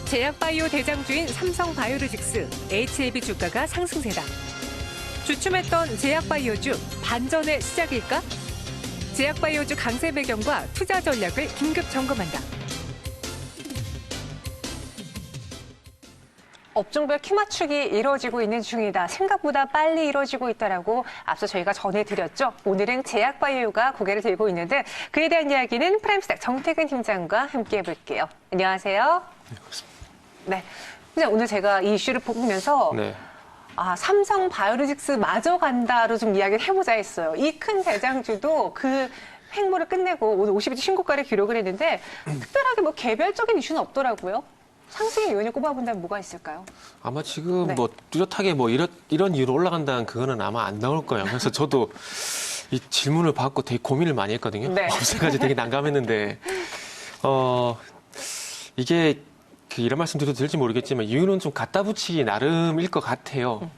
제약바이오 대장주인 삼성바이오로직스, HLB 주가가 상승세다. 주춤했던 제약바이오주 반전의 시작일까? 제약바이오주 강세 배경과 투자 전략을 긴급 점검한다. 업종별 키 맞추기 이루어지고 있는 중이다. 생각보다 빨리 이루어지고 있다라고 앞서 저희가 전해드렸죠. 오늘은 제약바이오가 고개를 들고 있는데 그에 대한 이야기는 프라임스탁 정태근 팀장과 함께 해볼게요. 안녕하세요. 네, 팀장 오늘 제가 이 이슈를 보면서 삼성바이오로직스 마저 간다로 좀 이야기를 해보자 했어요. 이 큰 대장주도 그 횡보를 끝내고 오늘 52주 신고가를 기록을 했는데 특별하게 뭐 개별적인 이슈는 없더라고요. 상승의 요인을 꼽아본다면 뭐가 있을까요? 아마 지금 뭐 뚜렷하게 뭐 이런 이유로 올라간다는 그거는 아마 안 나올 거예요. 그래서 저도 이 질문을 받고 되게 고민을 많이 했거든요. 없애가지고 되게 난감했는데 이게 이런 말씀 드려도 될지 모르겠지만 이유는 좀 갖다 붙이기 나름일 것 같아요.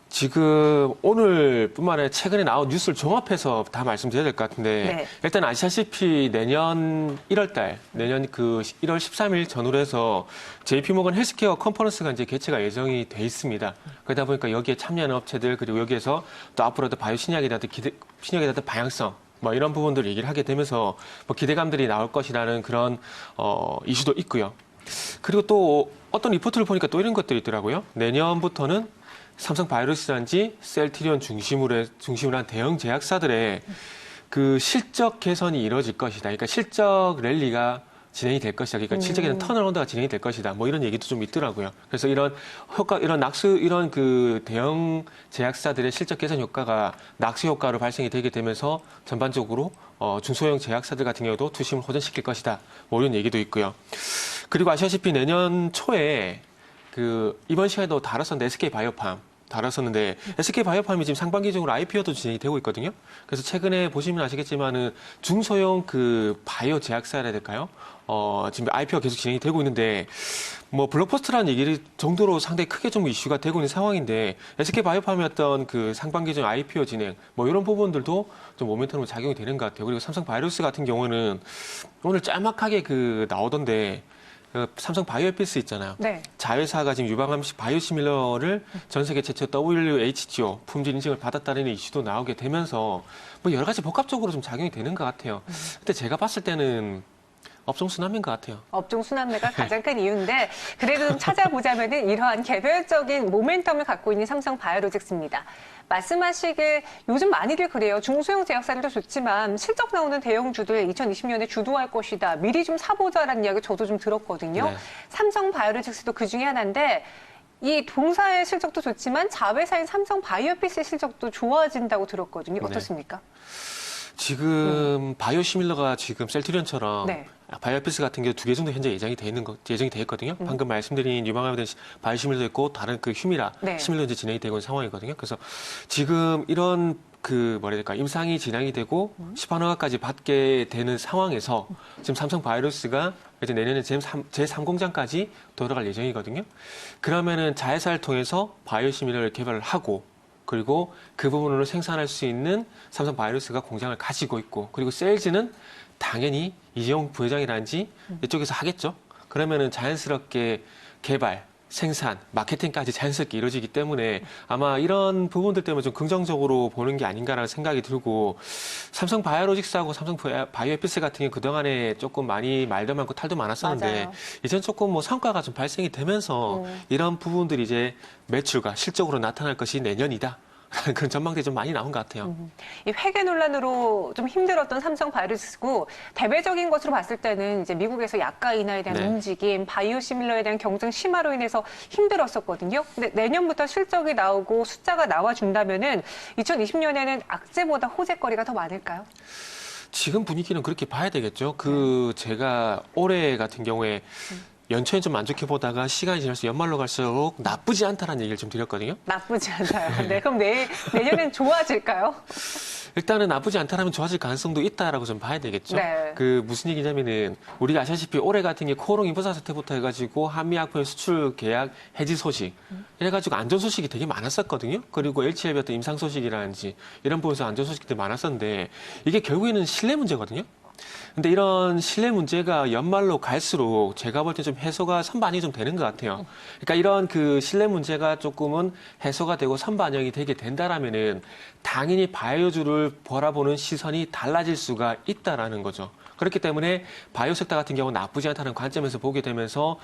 지금 오늘뿐만 아니라 최근에 나온 뉴스를 종합해서 다 말씀드려야 될 것 같은데 일단 아시다시피 내년 1월 1월 13일 전후로 해서 JP모건 헬스케어 컨퍼런스가 이제 개최가 예정이 돼 있습니다. 그러다 보니까 여기에 참여하는 업체들 그리고 여기에서 또 앞으로도 바이오 신약에 대한 방향성 뭐 이런 부분들 얘기를 하게 되면서 뭐 기대감들이 나올 것이라는 그런 이슈도 있고요. 그리고 또 어떤 리포트를 보니까 또 이런 것들이 있더라고요. 내년부터는 삼성바이오로직스라든지 셀트리온 중심으로 한 대형 제약사들의 그 실적 개선이 이루어질 것이다. 그러니까 실적 랠리가 진행이 될 것이다. 그러니까 실적에 대한 턴어라운드가 진행이 될 것이다. 뭐 이런 얘기도 좀 있더라고요. 그래서 이런 그 대형 제약사들의 실적 개선 효과가 낙수 효과로 발생이 되게 되면서 전반적으로 중소형 제약사들 같은 경우도 투심을 호전시킬 것이다. 뭐 이런 얘기도 있고요. 그리고 아시다시피 내년 초에 이번 시간에도 다뤘었는데 SK바이오팜 다뤘었는데 SK바이오팜이 지금 상반기 중으로 IPO도 진행이 되고 있거든요. 그래서 최근에 보시면 아시겠지만은 중소형 그 바이오 제약사라 해야 될까요? 지금 IPO가 계속 진행이 되고 있는데 뭐 블록버스터라는 얘기를 정도로 상당히 크게 좀 이슈가 되고 있는 상황인데 SK바이오팜의 어떤 그 상반기 중 IPO 진행 뭐 이런 부분들도 좀 모멘텀으로 작용이 되는 것 같아요. 그리고 삼성바이오로직스 같은 경우는 오늘 짤막하게 나오던데 삼성 바이오에피스 있잖아요. 자회사가 지금 유방암 바이오시밀러를 전 세계 최초 WHGO 품질 인증을 받았다는 이슈도 나오게 되면서 뭐 여러 가지 복합적으로 좀 작용이 되는 것 같아요. 근데 제가 봤을 때는 업종 순환매인 것 같아요. 업종 순환매가 가장 큰 이유인데 그래도 좀 찾아보자면은 이러한 개별적인 모멘텀을 갖고 있는 삼성바이오로직스입니다. 말씀하시길 요즘 많이들 그래요. 중소형 제약사들도 좋지만 실적 나오는 대형주들 2020년에 주도할 것이다. 미리 좀 사보자라는 이야기 저도 좀 들었거든요. 삼성바이오로직스도 그중에 하나인데 이 동사의 실적도 좋지만 자회사인 삼성바이오피스의 실적도 좋아진다고 들었거든요. 어떻습니까? 지금 바이오시밀러가 지금 셀트리온처럼 바이오피스 같은 경우 2개 정도 현재 예정이 돼 있거든요. 방금 말씀드린 유방암에 대한 바이오시밀러도 있고 다른 그 휴미라 시밀러 이제 진행이 되고 있는 상황이거든요. 그래서 지금 이런 임상이 진행이 되고 시판 허가까지 받게 되는 상황에서 지금 삼성바이오로직스가 이제 내년에 제3공장까지 돌아갈 예정이거든요. 그러면은 자회사를 통해서 바이오시밀러를 개발을 하고 그리고 그 부분으로 생산할 수 있는 삼성바이오로직스가 공장을 가지고 있고 그리고 세일즈는 당연히 이재용 부회장이라든지 이쪽에서 하겠죠. 그러면은 자연스럽게 개발, 생산, 마케팅까지 자연스럽게 이루어지기 때문에 아마 이런 부분들 때문에 좀 긍정적으로 보는 게 아닌가라는 생각이 들고 삼성바이오로직스하고 삼성바이오에피스 같은 경우 그동안에 조금 많이 말도 많고 탈도 많았었는데 이제는 조금 뭐 성과가 좀 발생이 되면서 이런 부분들이 이제 매출과 실적으로 나타날 것이 내년이다. 그런 전망들이 좀 많이 나온 것 같아요. 이 회계 논란으로 좀 힘들었던 삼성바이오로직스고 대외적인 것으로 봤을 때는 이제 미국에서 약가 인하에 대한 움직임, 바이오시밀러에 대한 경쟁 심화로 인해서 힘들었었거든요. 근데 내년부터 실적이 나오고 숫자가 나와준다면은 2020년에는 악재보다 호재거리가 더 많을까요? 지금 분위기는 그렇게 봐야 되겠죠. 제가 올해 같은 경우에 연초에 좀 만족해보다가 시간이 지날수록 연말로 갈수록 나쁘지 않다라는 얘기를 좀 드렸거든요. 나쁘지 않아요. 그럼 내년엔 좋아질까요? 일단은 나쁘지 않다라면 좋아질 가능성도 있다라고 좀 봐야 되겠죠. 무슨 얘기냐면은 우리가 아시다시피 올해 같은 게 코오롱 인프사 사태부터 해가지고 한미약품 수출 계약 해지 소식 이래가지고 안 좋은 소식이 되게 많았었거든요. 그리고 LCLB 어떤 임상 소식이라든지 이런 부분에서 안 좋은 소식들이 많았었는데 이게 결국에는 신뢰 문제거든요. 근데 이런 신뢰 문제가 연말로 갈수록 제가 볼 때 좀 해소가 선반영이 좀 되는 것 같아요. 그러니까 이런 그 신뢰 문제가 조금은 해소가 되고 선반영이 되게 된다라면은 당연히 바이오주를 바라보는 시선이 달라질 수가 있다라는 거죠. 그렇기 때문에 바이오 섹터 같은 경우는 나쁘지 않다는 관점에서 보게 되면서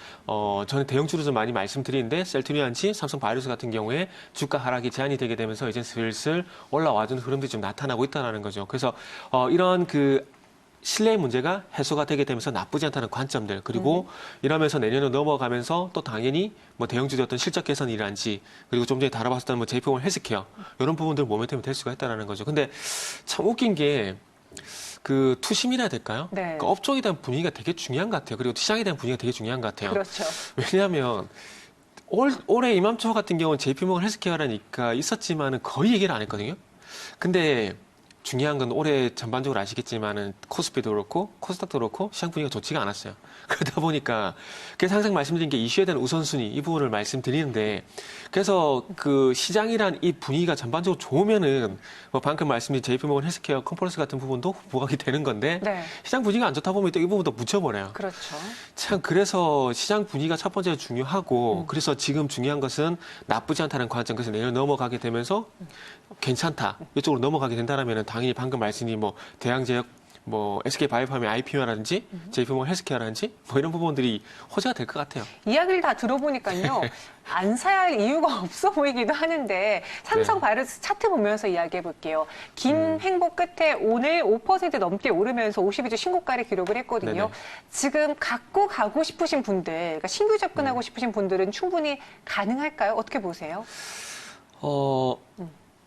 저는 대형주로 좀 많이 말씀드리는데 셀트리온치, 삼성 바이오로스 같은 경우에 주가 하락이 제한이 되게 되면서 이제 슬슬 올라와주는 흐름들이 좀 나타나고 있다는 거죠. 그래서 이런 그 신뢰의 문제가 해소가 되게 되면서 나쁘지 않다는 관점들, 그리고 이러면서 내년으로 넘어가면서 또 당연히 뭐 대형주의 어떤 실적 개선이란지, 그리고 좀 전에 다뤄봤었던 뭐 JP모건 헬스케어 이런 부분들 모멘텀이 될 수가 있다는 거죠. 근데 참 웃긴 게 그 투심이라 해야 될까요? 네. 그 업종에 대한 분위기가 되게 중요한 것 같아요. 그리고 시장에 대한 분위기가 되게 중요한 것 같아요. 그렇죠. 왜냐하면 올해 이맘초 같은 경우는 JP모건 헬스케어라니까 있었지만은 거의 얘기를 안 했거든요. 근데 중요한 건 올해 전반적으로 아시겠지만은 코스피도 그렇고 코스닥도 그렇고 시장 분위기가 좋지가 않았어요. 그러다 보니까 그래서 항상 말씀드린 게 이슈에 대한 우선순위 이 부분을 말씀드리는데, 그래서 그 시장이란 이 분위기가 전반적으로 좋으면은 뭐 방금 말씀드린 JP모건 헬스케어 컨퍼런스 같은 부분도 부각이 되는 건데 네. 시장 분위기가 안 좋다 보면 또 이 부분도 묻혀버려요. 그렇죠. 참 그래서 시장 분위기가 첫 번째로 중요하고, 그래서 지금 중요한 것은 나쁘지 않다는 관점, 그래서 내년 넘어가게 되면서 괜찮다 이쪽으로 넘어가게 된다라면 당연히 방금 말씀이 뭐 대양제약, 뭐 SK 바이오팜의 IPO라든지 JP모건 헬스케어라든지 뭐 이런 부분들이 호재가 될 것 같아요. 이야기를 다 들어보니까요. 안 사야 할 이유가 없어 보이기도 하는데 삼성 바이오로스 차트 보면서 이야기해 볼게요. 긴 행보 끝에 오늘 5% 넘게 오르면서 52주 신고가를 기록을 했거든요. 네네. 지금 갖고 가고 싶으신 분들, 그러니까 신규 접근하고 싶으신 분들은 충분히 가능할까요? 어떻게 보세요?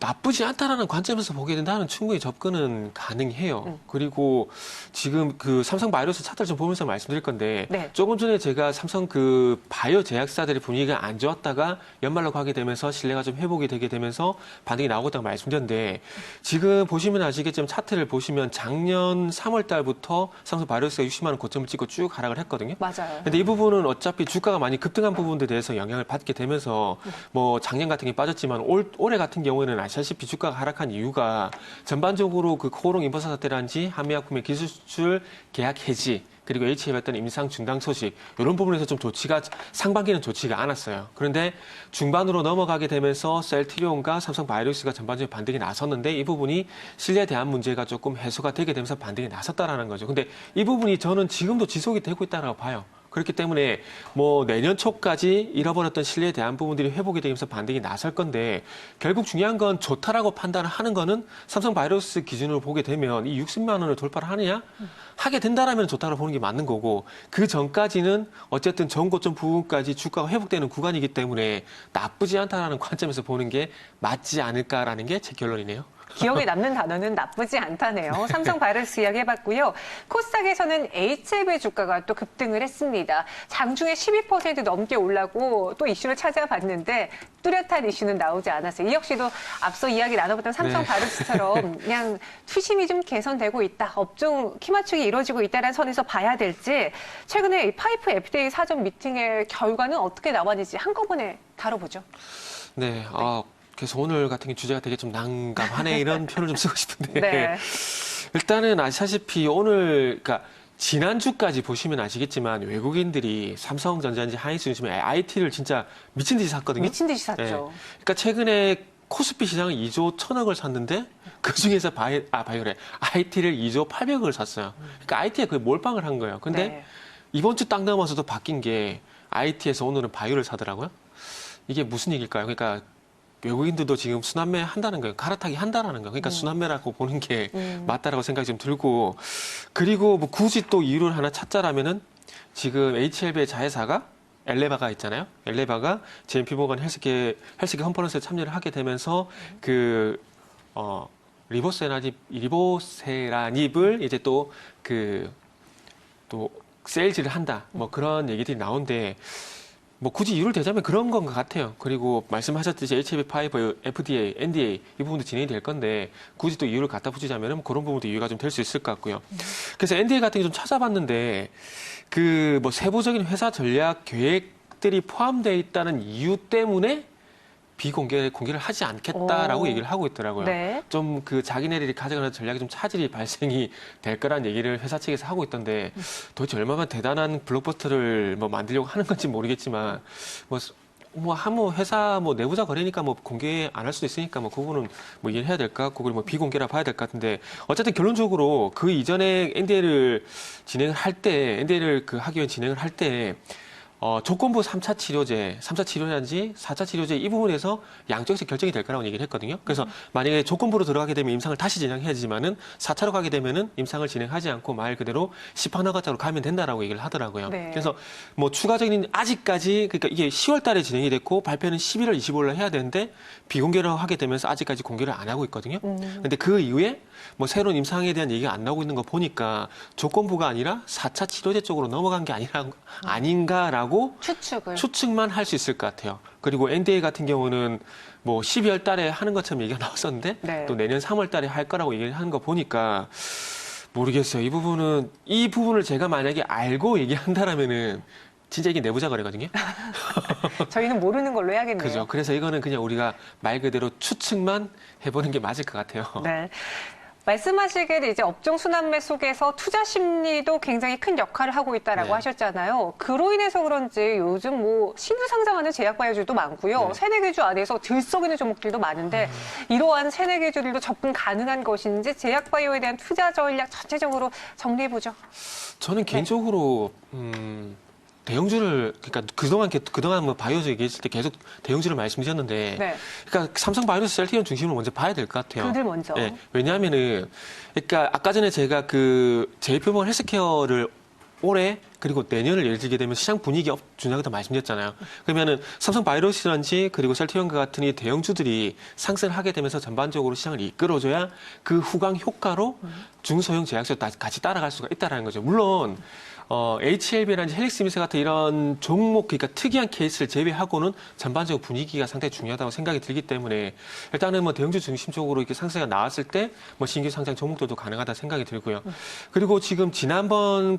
나쁘지 않다라는 관점에서 보게 된다면 충분히 접근은 가능해요. 그리고 지금 그 삼성 바이오로스 차트를 좀 보면서 말씀드릴 건데, 네. 조금 전에 제가 삼성 그 바이오 제약사들의 분위기가 안 좋았다가 연말로 가게 되면서 신뢰가 좀 회복이 되게 되면서 반등이 나오고 있다고 말씀드렸는데, 지금 보시면 아시겠지만 차트를 보시면 작년 3월 달부터 삼성 바이오로스가 60만 원 고점을 찍고 쭉 하락을 했거든요. 맞아요. 근데 이 부분은 어차피 주가가 많이 급등한 부분들에 대해서 영향을 받게 되면서 뭐 작년 같은 게 빠졌지만 올해 같은 경우에는 아시다시피 주가가 하락한 이유가 전반적으로 그 코오롱 인버서 사태라든지 한미약품의 기술 수출 계약 해지, 그리고 HF에 했던 임상 중단 소식 이런 부분에서 좀 좋지가, 상반기는 좋지가 않았어요. 그런데 중반으로 넘어가게 되면서 셀트리온과 삼성 바이오로스가 전반적인 반등이 나섰는데, 이 부분이 신뢰에 대한 문제가 조금 해소가 되게 되면서 반등이 나섰다라는 거죠. 근데 이 부분이 저는 지금도 지속이 되고 있다고 봐요. 그렇기 때문에 뭐 내년 초까지 잃어버렸던 신뢰에 대한 부분들이 회복이 되면서 반등이 나설 건데, 결국 중요한 건 좋다라고 판단을 하는 거는 삼성 바이오로스 기준으로 보게 되면 이 60만 원을 돌파를 하느냐? 하게 된다라면 좋다고 보는 게 맞는 거고, 그 전까지는 어쨌든 전고점 부분까지 주가가 회복되는 구간이기 때문에 나쁘지 않다라는 관점에서 보는 게 맞지 않을까라는 게 제 결론이네요. 기억에 남는 단어는 나쁘지 않다네요. 삼성 바이오로스 이야기해봤고요. 코스닥에서는 HLB 주가가 또 급등을 했습니다. 장중에 12% 넘게 올라고 또 이슈를 찾아봤는데 뚜렷한 이슈는 나오지 않았어요. 이 역시도 앞서 이야기 나눠봤던 삼성 바이오로스처럼 그냥 투심이 좀 개선되고 있다, 업종 키 맞추기 이루어지고 있다는 선에서 봐야 될지, 최근에 이 파이프 FDA 사전 미팅의 결과는 어떻게 나왔는지 한꺼번에 다뤄보죠. 네, 그래서 오늘 같은 주제가 되게 좀 난감하네 이런 표현을 좀 쓰고 싶은데, 네. 일단은 아시다시피 오늘, 그러니까 지난주까지 보시면 아시겠지만 외국인들이 삼성전자인지 하이닉스 중심에 IT를 진짜 미친 듯이 샀거든요. 미친 듯이 샀죠. 네. 그러니까 최근에 코스피 시장은 2조 1천억을 샀는데 그 중에서 바이오래 IT를 2조 800억을 샀어요. 그러니까 IT에 거의 몰빵을 한 거예요. 근데 네. 이번 주 딱 넘어서도 바뀐 게 IT에서 오늘은 바이오를 사더라고요. 이게 무슨 얘기일까요? 그러니까 외국인들도 지금 순환매 한다는 거예요. 갈아타기 한다라는 거예요. 그러니까 순환매라고 보는 게 맞다라고 생각이 좀 들고, 그리고 뭐 굳이 또 이유를 하나 찾자라면은 지금 HLB의 자회사가 엘레바가 있잖아요. 엘레바가 JP모건 헬스케어 컨퍼런스에 참여를 하게 되면서 리보세라닙을 이제 또 세일즈를 한다. 뭐 그런 얘기들이 나오는데, 뭐 굳이 이유를 대자면 그런 건 것 같아요. 그리고 말씀하셨듯이 HLB5, FDA, NDA 이 부분도 진행이 될 건데, 굳이 또 이유를 갖다 붙이자면 그런 부분도 이유가 좀 될 수 있을 것 같고요. 그래서 NDA 같은 게 좀 찾아봤는데, 뭐 세부적인 회사 전략 계획들이 포함되어 있다는 이유 때문에 공개를 하지 않겠다라고 오. 얘기를 하고 있더라고요. 네. 좀 그 자기네들이 가져가는 전략에 좀 차질이 발생이 될 거란 얘기를 회사 측에서 하고 있던데 도대체 얼마나 대단한 블록버스터를 뭐 만들려고 하는 건지 모르겠지만 회사 내부자 거래니까 공개 안 할 수도 있으니까 그 부분은 이해를 해야 될 것 같고 그리고 비공개라 봐야 될 것 같은데 어쨌든 결론적으로 그 이전에 NDA를 진행을 할 때 NDA를 하기 위한 진행을 할 때 조건부 3차 치료제인지 4차 치료제 이 부분에서 양쪽에서 결정이 될 거라고 얘기를 했거든요. 그래서 만약에 조건부로 들어가게 되면 임상을 다시 진행해야 되지만은 4차로 가게 되면은 임상을 진행하지 않고 말 그대로 시판허가자로 가면 된다라고 얘기를 하더라고요. 네. 그래서 추가적인 아직까지 그러니까 이게 10월 달에 진행이 됐고 발표는 11월 25일 날 해야 되는데 비공개로 하게 되면서 아직까지 공개를 안 하고 있거든요. 근데 그 이후에 새로운 임상에 대한 얘기가 안 나오고 있는 거 보니까 조건부가 아니라 4차 치료제 쪽으로 넘어간 게 아닌가라고 추측만 할 수 있을 것 같아요. 그리고 NDA 같은 경우는 12월 달에 하는 것처럼 얘기가 나왔었는데 네. 또 내년 3월 달에 할 거라고 얘기를 하는 거 보니까 모르겠어요. 이 부분을 제가 만약에 알고 얘기한다라면은 진짜 이게 내부자 거래거든요. 저희는 모르는 걸로 해야겠네요. 그죠. 그래서 이거는 그냥 우리가 말 그대로 추측만 해보는 게 맞을 것 같아요. 네. 말씀하시기에 이제 업종 순환매 속에서 투자 심리도 굉장히 큰 역할을 하고 있다라고 네. 하셨잖아요. 그로 인해서 그런지 요즘 신규 상장하는 제약바이오주도 많고요. 네. 새내기주 안에서 들썩이는 종목들도 많은데 이러한 새내기주들도 접근 가능한 것인지 제약바이오에 대한 투자 전략 전체적으로 정리해보죠. 저는 개인적으로 대형주를 그러니까 그동안 바이오주 얘기했을 때 계속 대형주를 말씀드렸는데 네. 그러니까 삼성바이오로스 셀트리온 중심으로 먼저 봐야 될 것 같아요. 그들 먼저. 네, 왜냐하면은 그러니까 아까 전에 제가 JP모건 헬스케어를 올해 그리고 내년을 예를 들게 되면 시장 분위기 중요하다고 말씀드렸잖아요. 그러면은 삼성바이오로스라든지 그리고 셀트리온과 같은 이 대형주들이 상승을 하게 되면서 전반적으로 시장을 이끌어줘야 그 후광 효과로 중소형 제약사도 같이 따라갈 수가 있다라는 거죠. 물론 HLB라든지 헬릭스미스 같은 이런 종목, 그러니까 특이한 케이스를 제외하고는 전반적으로 분위기가 상당히 중요하다고 생각이 들기 때문에 일단은 대형주 중심적으로 이렇게 상승이 나왔을 때 신규 상장 종목들도 가능하다 생각이 들고요. 그리고 지금 지난번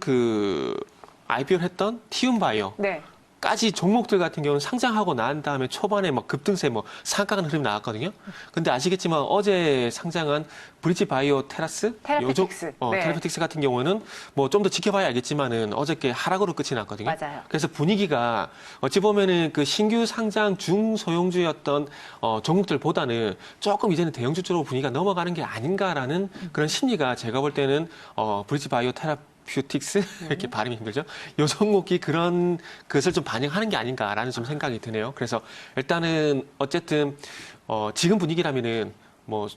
IPO를 했던 티움바이오. 네. 까지 종목들 같은 경우는 상장하고 난 다음에 초반에 급등세 상가는 흐름이 나왔거든요. 근데 아시겠지만 어제 상장한 브릿지바이오 테라피틱스. 네. 테라피틱스 같은 경우는 좀 더 지켜봐야 알겠지만은 어저께 하락으로 끝이 났거든요. 맞아요. 그래서 분위기가 어찌 보면은 신규 상장 중소형주였던 종목들보다는 조금 이제는 대형주 쪽으로 분위기가 넘어가는 게 아닌가라는 그런 심리가 제가 볼 때는 브릿지바이오 퓨틱스 이렇게 발음이 힘들죠. 요 종목이 그런 것을 좀 반영하는 게 아닌가라는 좀 생각이 드네요. 그래서 일단은 어쨌든 지금 분위기라면은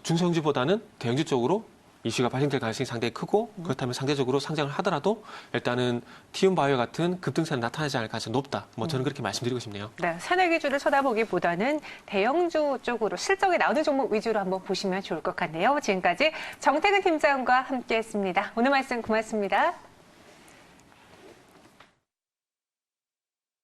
중소형주보다는 대형주 쪽으로 이슈가 발생될 가능성이 상당히 크고 그렇다면 상대적으로 상장을 하더라도 일단은 티움바이오 같은 급등세는 나타나지 않을 가능성이 높다. 저는 그렇게 말씀드리고 싶네요. 네, 새내기주를 쳐다보기보다는 대형주 쪽으로 실적이 나오는 종목 위주로 한번 보시면 좋을 것 같네요. 지금까지 정태근 팀장과 함께했습니다. 오늘 말씀 고맙습니다.